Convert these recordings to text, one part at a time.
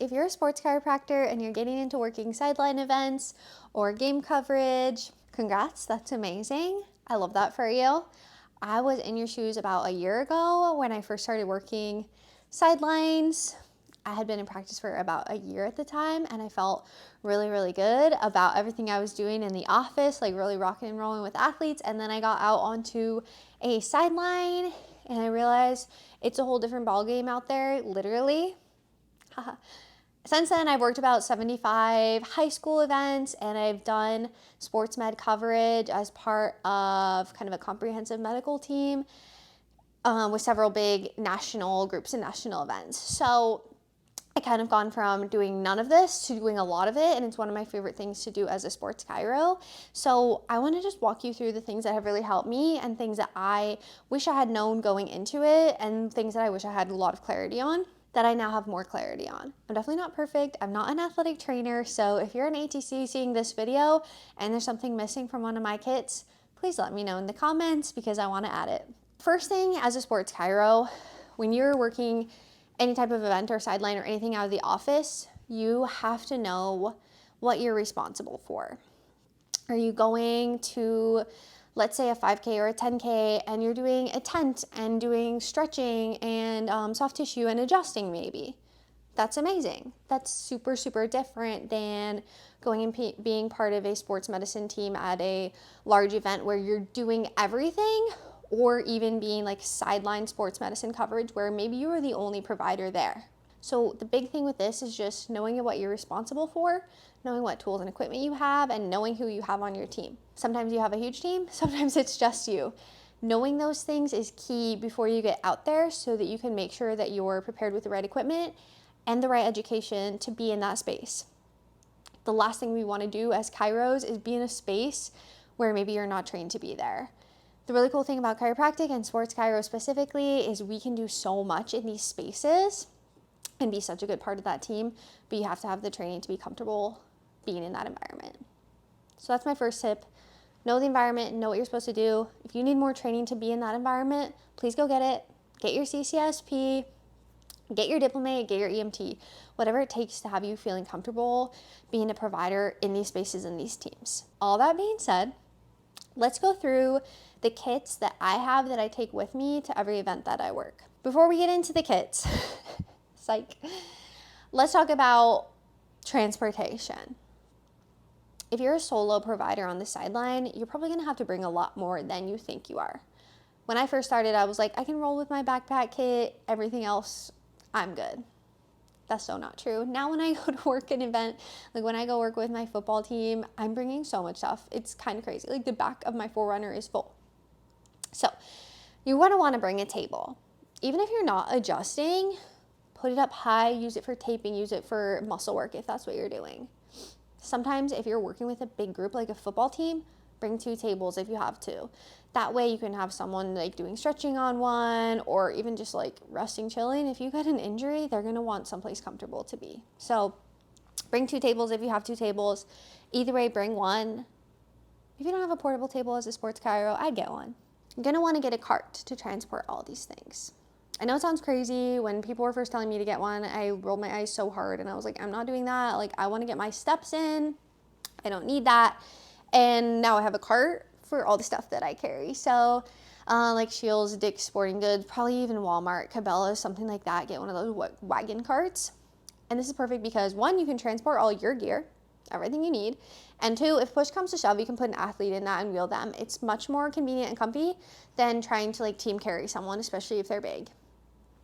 If you're a sports chiropractor and you're getting into working sideline events or game coverage, congrats, that's amazing. I love that for you. I was in your shoes about a year ago when I first started working sidelines. I had been in practice for about a year at the time, and I felt really, really good about everything I was doing in the office, like really rocking and rolling with athletes. And then I got out onto a sideline and I realized it's a whole different ballgame out there, literally. Since then, I've worked about 75 high school events, and I've done sports med coverage as part of kind of a comprehensive medical team with several big national groups and national events. So I kind of gone from doing none of this to doing a lot of it, and it's one of my favorite things to do as a sports chiro. So I want to just walk you through the things that have really helped me and things that I wish I had known going into it and things that I wish I had a lot of clarity on that I now have more clarity on. I'm definitely not perfect. I'm not an athletic trainer, so if you're an ATC seeing this video and there's something missing from one of my kits, please let me know in the comments because I want to add it. First thing, as a sports chiro, when you're working any type of event or sideline or anything out of the office, you have to know what you're responsible for. Are you going to, let's say, a 5K or a 10K, and you're doing a tent and doing stretching and soft tissue and adjusting maybe? That's amazing. That's super, super different than going and being part of a sports medicine team at a large event where you're doing everything, or even being like sideline sports medicine coverage where maybe you are the only provider there. So the big thing with this is just knowing what you're responsible for, knowing what tools and equipment you have, and knowing who you have on your team. Sometimes you have a huge team, sometimes it's just you. Knowing those things is key before you get out there so that you can make sure that you're prepared with the right equipment and the right education to be in that space. The last thing we want to do as chiros is be in a space where maybe you're not trained to be there. The really cool thing about chiropractic and sports chiro specifically is we can do so much in these spaces and be such a good part of that team, but you have to have the training to be comfortable being in that environment. So that's my first tip. Know the environment, know what you're supposed to do. If you need more training to be in that environment, please go get it. Get your CCSP, get your diplomate, get your EMT, whatever it takes to have you feeling comfortable being a provider in these spaces and these teams. All that being said, let's go through the kits that I have that I take with me to every event that I work. Before we get into the kits, psych, let's talk about transportation. If you're a solo provider on the sideline, you're probably gonna have to bring a lot more than you think you are. When I first started, I was like, I can roll with my backpack kit, everything else, I'm good. That's so not true. Now when I go to work an event, like when I go work with my football team, I'm bringing so much stuff. It's kind of crazy. Like the back of my 4Runner is full. So you're gonna wanna bring a table. Even if you're not adjusting, put it up high, use it for taping, use it for muscle work if that's what you're doing. Sometimes if you're working with a big group like a football team, bring 2 tables if you have to. That way you can have someone like doing stretching on one, or even just like resting, chilling. If you get an injury, they're gonna want someplace comfortable to be. So bring 2 tables if you have 2 tables. Either way, bring one. If you don't have a portable table as a sports chiro, I'd get one. You're gonna wanna get a cart to transport all these things. I know it sounds crazy. When people were first telling me to get one, I rolled my eyes so hard and I was like, I'm not doing that. Like, I wanna get my steps in. I don't need that. And now I have a cart for all the stuff that I carry. So like Shields, Dick's Sporting Goods, probably even Walmart, Cabela's, something like that. Get one of those wagon carts. And this is perfect because 1, you can transport all your gear, everything you need. And 2, if push comes to shove, you can put an athlete in that and wheel them. It's much more convenient and comfy than trying to like team carry someone, especially if they're big.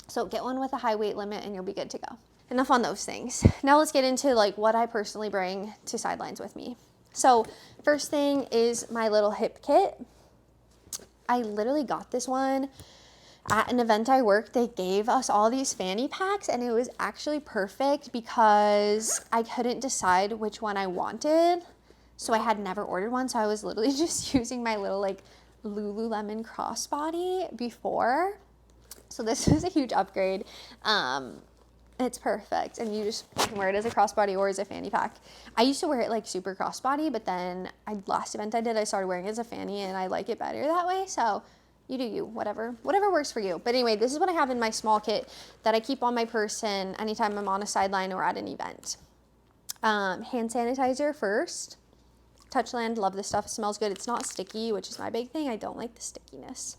So get one with a high weight limit and you'll be good to go. Enough on those things. Now let's get into like what I personally bring to sidelines with me. So first thing is my little hip kit. I literally got this one at an event I worked. They gave us all these fanny packs and it was actually perfect because I couldn't decide which one I wanted. So I had never ordered one. So I was literally just using my little like Lululemon crossbody before. So this is a huge upgrade. It's perfect, and you can wear it as a crossbody or as a fanny pack. I used to wear it like super crossbody, but then last event I did, I started wearing it as a fanny, and I like it better that way. So You do you, whatever works for you. But anyway, this is what I have in my small kit that I keep on my person anytime I'm on a sideline or at an event. Hand sanitizer first. Touchland, love this stuff. It smells good. It's not sticky, which is my big thing. I don't like the stickiness.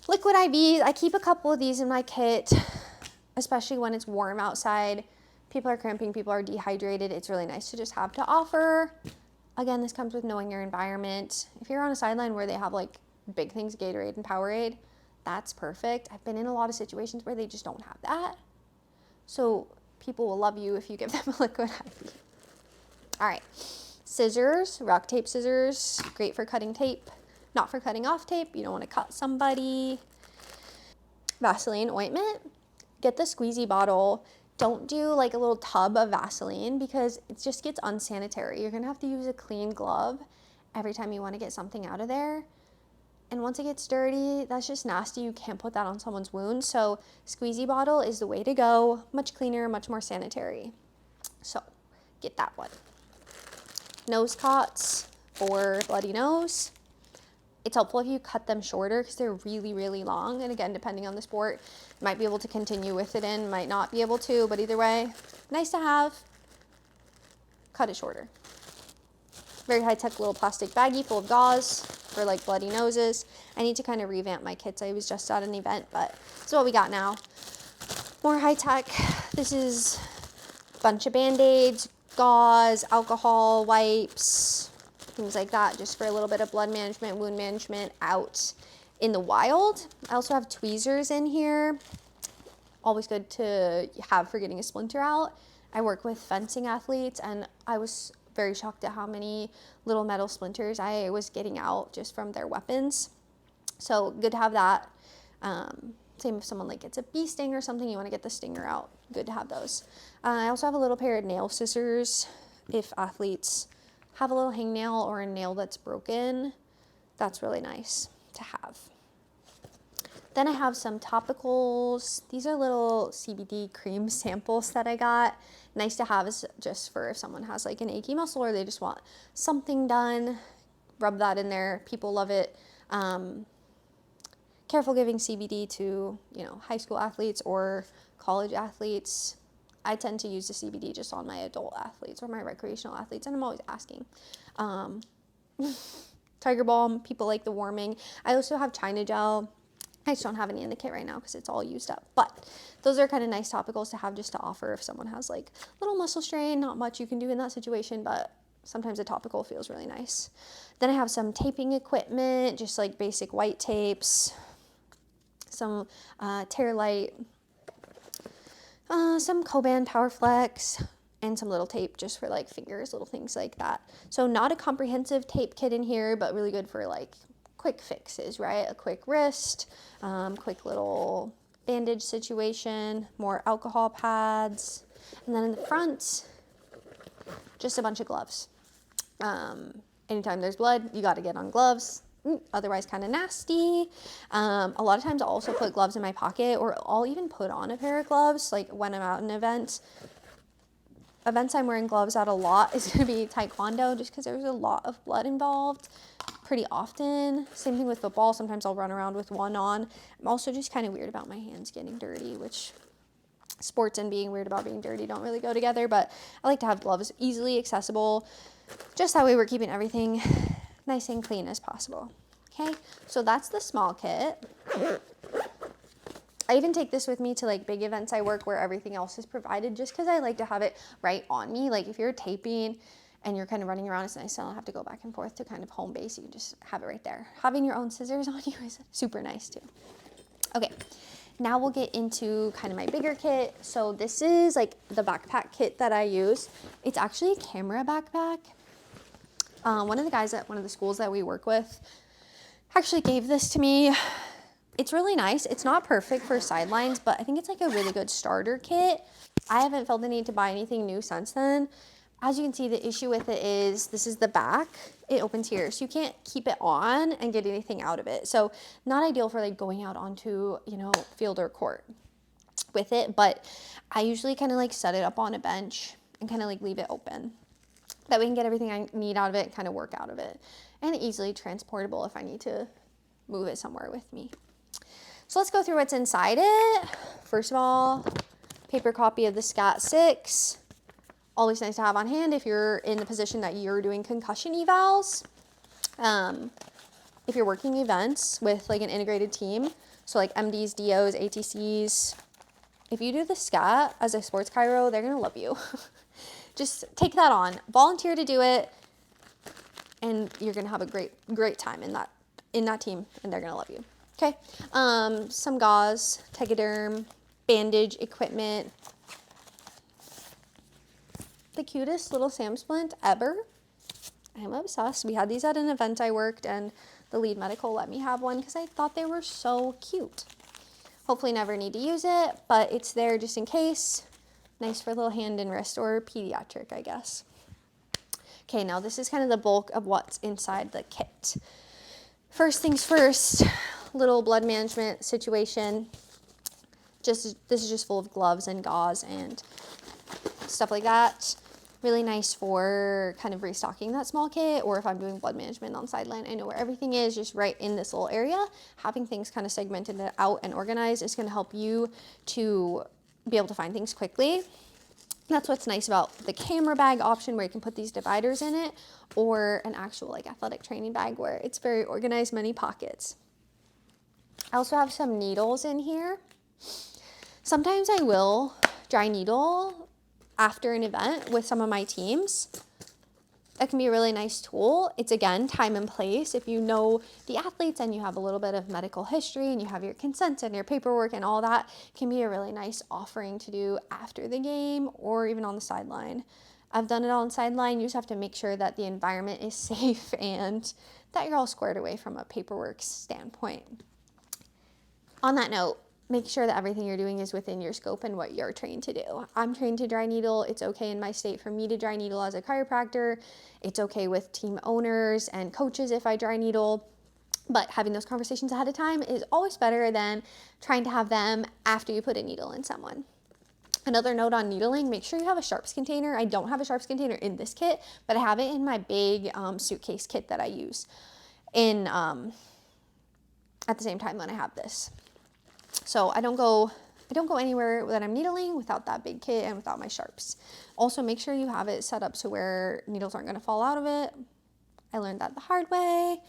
Liquid IVs. I keep a couple of these in my kit, especially when it's warm outside. People are cramping, people are dehydrated. It's really nice to just have to offer. Again, this comes with knowing your environment. If you're on a sideline where they have like big things, Gatorade and Powerade, that's perfect. I've been in a lot of situations where they just don't have that. So people will love you if you give them a liquid IV. All right, scissors, rock tape scissors, great for cutting tape, not for cutting off tape. You don't want to cut somebody. Vaseline ointment, get the squeezy bottle. Don't do like a little tub of Vaseline because it just gets unsanitary. You're gonna have to use a clean glove every time you wanna get something out of there. And once it gets dirty, that's just nasty. You can't put that on someone's wound. So squeezy bottle is the way to go. Much cleaner, much more sanitary. So get that one. Nose cots for bloody nose. It's helpful if you cut them shorter because they're really, really long. And again, depending on the sport, you might be able to continue with it in, might not be able to, but either way, nice to have. Cut it shorter. Very high-tech little plastic baggie full of gauze for like bloody noses. I need to kind of revamp my kits. I was just at an event, but this is what we got now. More high-tech. This is a bunch of Band-Aids, gauze, alcohol, wipes, things like that, just for a little bit of blood management, wound management out in the wild. I also have tweezers in here. Always good to have for getting a splinter out. I work with fencing athletes, and I was very shocked at how many little metal splinters I was getting out just from their weapons. So good to have that. Same if someone like gets a bee sting or something, you want to get the stinger out. Good to have those. I also have a little pair of nail scissors if athletes have a little hangnail or a nail that's broken. That's really nice to have. Then I have some topicals. These are little CBD cream samples that I got. Nice to have is just for if someone has like an achy muscle or they just want something done, rub that in there. People love it. Careful giving CBD to, high school athletes or college athletes. I tend to use the CBD just on my adult athletes or my recreational athletes, and I'm always asking. Tiger Balm, people like the warming. I also have China Gel. I just don't have any in the kit right now because it's all used up. But those are kind of nice topicals to have just to offer if someone has like little muscle strain. Not much you can do in that situation, but sometimes a topical feels really nice. Then I have some taping equipment, just like basic white tapes, some Tear Light, some Coban Power Flex, and some little tape just for like fingers, little things like that. So not a comprehensive tape kit in here, but really good for like quick fixes, right? A quick wrist, quick little bandage situation, more alcohol pads. And then in the front, just a bunch of gloves. Anytime there's blood, you got to get on gloves. Otherwise kind of nasty. A lot of times I'll also put gloves in my pocket, or I'll even put on a pair of gloves like when I'm out in events I'm wearing gloves at a lot is going to be taekwondo, just because there's a lot of blood involved pretty often. Same thing with football. Sometimes I'll run around with one on. I'm also just kind of weird about my hands getting dirty, which sports and being weird about being dirty don't really go together, but I like to have gloves easily accessible. Just that way we're keeping everything nice and clean as possible. Okay, so that's the small kit. I even take this with me to like big events I work where everything else is provided, just because I like to have it right on me. Like if you're taping and you're kind of running around, it's nice to not have to go back and forth to kind of home base. You can just have it right there. Having your own scissors on you is super nice too. Okay, now we'll get into kind of my bigger kit. So this is like the backpack kit that I use. It's actually a camera backpack. One of the guys at one of the schools that we work with actually gave this to me. It's really nice. It's not perfect for sidelines, but I think it's like a really good starter kit. I haven't felt the need to buy anything new since then. As you can see, the issue with it is this is the back. It opens here, so you can't keep it on and get anything out of it. So not ideal for like going out onto, field or court with it, but I usually kind of like set it up on a bench and kind of like leave it open. That way I can get everything I need out of it and kind of work out of it. And easily transportable if I need to move it somewhere with me. So let's go through what's inside it. First of all, paper copy of the SCAT 6. Always nice to have on hand if you're in the position that you're doing concussion evals. If you're working events with like an integrated team, so like MDs, DOs, ATCs, if you do the SCAT as a sports chiro, they're gonna love you. Just take that on, volunteer to do it, and you're gonna have a great time in that team, and they're gonna love you. Okay, some gauze, tegaderm, bandage equipment. The cutest little Sam splint ever. I'm obsessed. We had these at an event I worked, and the lead medical let me have one because I thought they were so cute. Hopefully never need to use it, but it's there just in case. Nice for a little hand and wrist, or pediatric, I guess. Okay, now this is kind of the bulk of what's inside the kit. First things first, little blood management situation. This is just full of gloves and gauze and stuff like that. Really nice for kind of restocking that small kit, or if I'm doing blood management on Sideline, I know where everything is, just right in this little area. Having things kind of segmented out and organized is going to help you to be able to find things quickly. That's what's nice about the camera bag option, where you can put these dividers in it, or an actual like athletic training bag where it's very organized, many pockets. I also have some needles in here. Sometimes I will dry needle after an event with some of my teams. That can be a really nice tool. It's, again, time and place. If you know the athletes and you have a little bit of medical history and you have your consent and your paperwork and all that, can be a really nice offering to do after the game or even on the sideline. I've done it on Sideline. You just have to make sure that the environment is safe and that you're all squared away from a paperwork standpoint. On that note, make sure that everything you're doing is within your scope and what you're trained to do. I'm trained to dry needle. It's okay in my state for me to dry needle as a chiropractor. It's okay with team owners and coaches if I dry needle. But having those conversations ahead of time is always better than trying to have them after you put a needle in someone. Another note on needling, make sure you have a sharps container. I don't have a sharps container in this kit, but I have it in my big suitcase kit that I use in at the same time when I have this. So I don't go anywhere that I'm needling without that big kit and without my sharps. Also, make sure you have it set up so where needles aren't going to fall out of it. I learned that the hard way,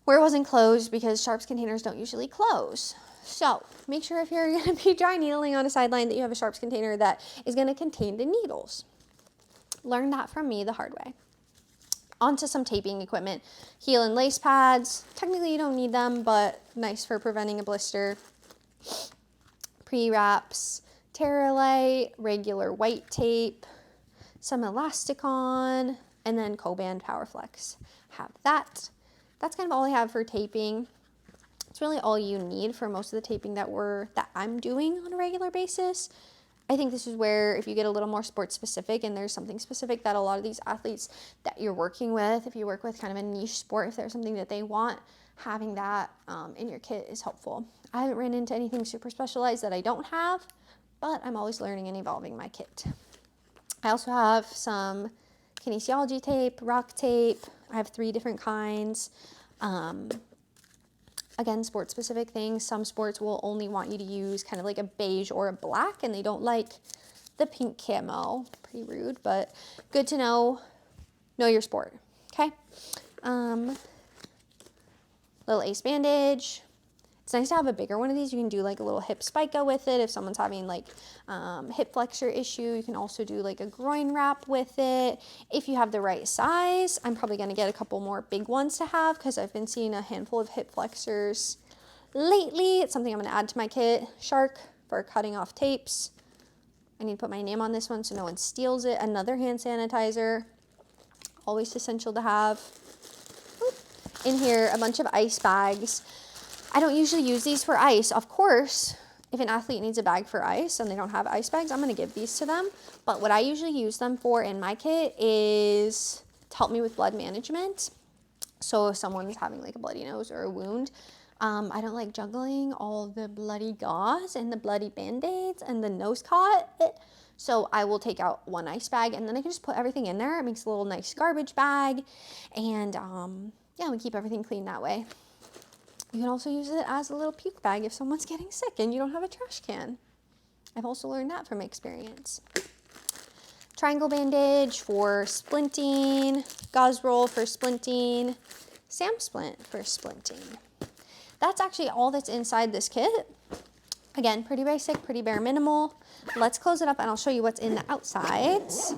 where it wasn't closed, because sharps containers don't usually close. So make sure if you're going to be dry needling on a sideline that you have a sharps container that is going to contain the needles. Learn that from me the hard way. Onto some taping equipment. Heel and lace pads. Technically you don't need them, but nice for preventing a blister. Pre-wraps, Terralite, regular white tape, some Elasticon, and then Coband Powerflex. Have that. That's kind of all I have for taping. It's really all you need for most of the taping that I'm doing on a regular basis. I think this is where if you get a little more sports specific and there's something specific that a lot of these athletes that you're working with, if you work with kind of a niche sport, if there's something that they want, having that in your kit is helpful. I haven't ran into anything super specialized that I don't have, but I'm always learning and evolving my kit. I also have some kinesiology tape, rock tape. I have 3 different kinds. Again, sport specific things. Some sports will only want you to use kind of like a beige or a black, and they don't like the pink camo. Pretty rude, but good to know. Know your sport, okay? Little ace bandage. It's nice to have a bigger one of these. You can do like a little hip spica with it if someone's having like hip flexor issue. You can also do like a groin wrap with it. If you have the right size, I'm probably going to get a couple more big ones to have because I've been seeing a handful of hip flexors lately. It's something I'm going to add to my kit. Shark for cutting off tapes. I need to put my name on this one so no one steals it. Another hand sanitizer. Always essential to have. In here, a bunch of ice bags. I don't usually use these for ice. Of course, if an athlete needs a bag for ice and they don't have ice bags, I'm going to give these to them. But what I usually use them for in my kit is to help me with blood management. So if someone's having like a bloody nose or a wound, I don't like juggling all the bloody gauze and the bloody band-aids and the nose cot. So I will take out one ice bag and then I can just put everything in there. It makes a little nice garbage bag. And yeah, we keep everything clean that way. You can also use it as a little puke bag if someone's getting sick and you don't have a trash can. I've also learned that from experience. Triangle bandage for splinting, gauze roll for splinting, Sam splint for splinting. That's actually all that's inside this kit. Again, pretty basic, pretty bare minimal. Let's close it up and I'll show you what's in the outsides.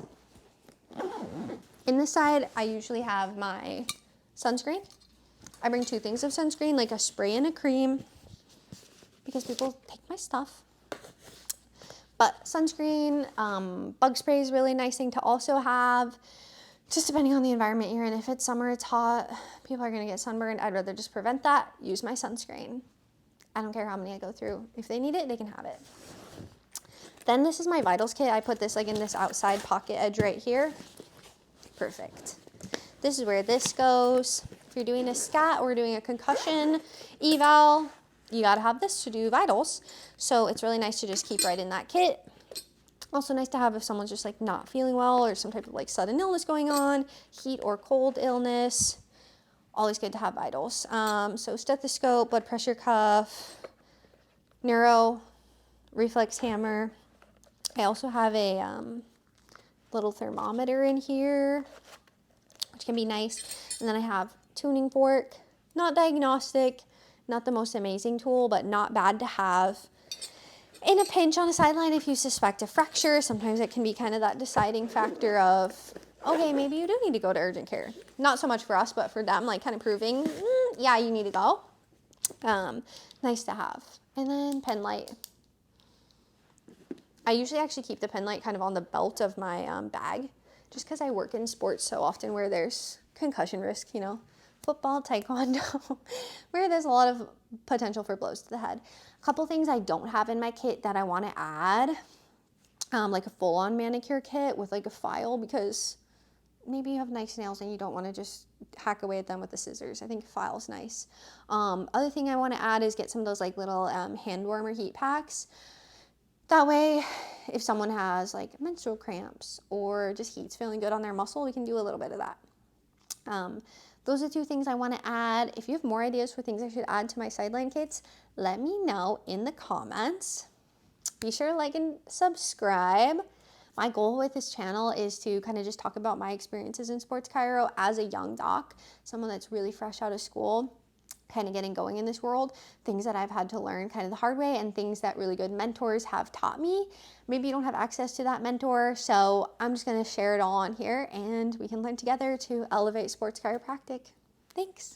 In this side, I usually have my sunscreen. I bring 2 things of sunscreen, like a spray and a cream, because people take my stuff. But sunscreen, bug spray is a really nice thing to also have, just depending on the environment you're in. If it's summer, it's hot, people are gonna get sunburned. I'd rather just prevent that, use my sunscreen. I don't care how many I go through. If they need it, they can have it. Then this is my vitals kit. I put this like in this outside pocket edge right here. Perfect. This is where this goes. If you're doing a scat or doing a concussion eval, you gotta have this to do vitals. So it's really nice to just keep right in that kit. Also nice to have if someone's just like not feeling well or some type of like sudden illness going on, heat or cold illness. Always good to have vitals. So stethoscope, blood pressure cuff, neuro, reflex hammer. I also have a little thermometer in here, which can be nice. And then I have tuning fork, not diagnostic, not the most amazing tool, but not bad to have in a pinch on a sideline if you suspect a fracture. Sometimes it can be kind of that deciding factor of, okay, maybe you do need to go to urgent care. Not so much for us, but for them, like kind of proving, yeah, you need to go. Nice to have. And then pen light. I usually actually keep the pen light kind of on the belt of my bag, just because I work in sports so often where there's concussion risk, you know, football, taekwondo, where there's a lot of potential for blows to the head. A couple things I don't have in my kit that I want to add, like a full-on manicure kit with like a file, because maybe you have nice nails and you don't want to just hack away at them with the scissors. I think a file's nice. Other thing I want to add is get some of those like little hand warmer heat packs. That way, if someone has like menstrual cramps or just heat's feeling good on their muscle, we can do a little bit of that. Those are 2 things I want to add. If you have more ideas for things I should add to my sideline kits, let me know in the comments. Be sure to like and subscribe. My goal with this channel is to kind of just talk about my experiences in sports chiro as a young doc, someone that's really fresh out of school, kind of getting going in this world, things that I've had to learn kind of the hard way and things that really good mentors have taught me. Maybe you don't have access to that mentor, so I'm just going to share it all on here and we can learn together to elevate sports chiropractic. Thanks.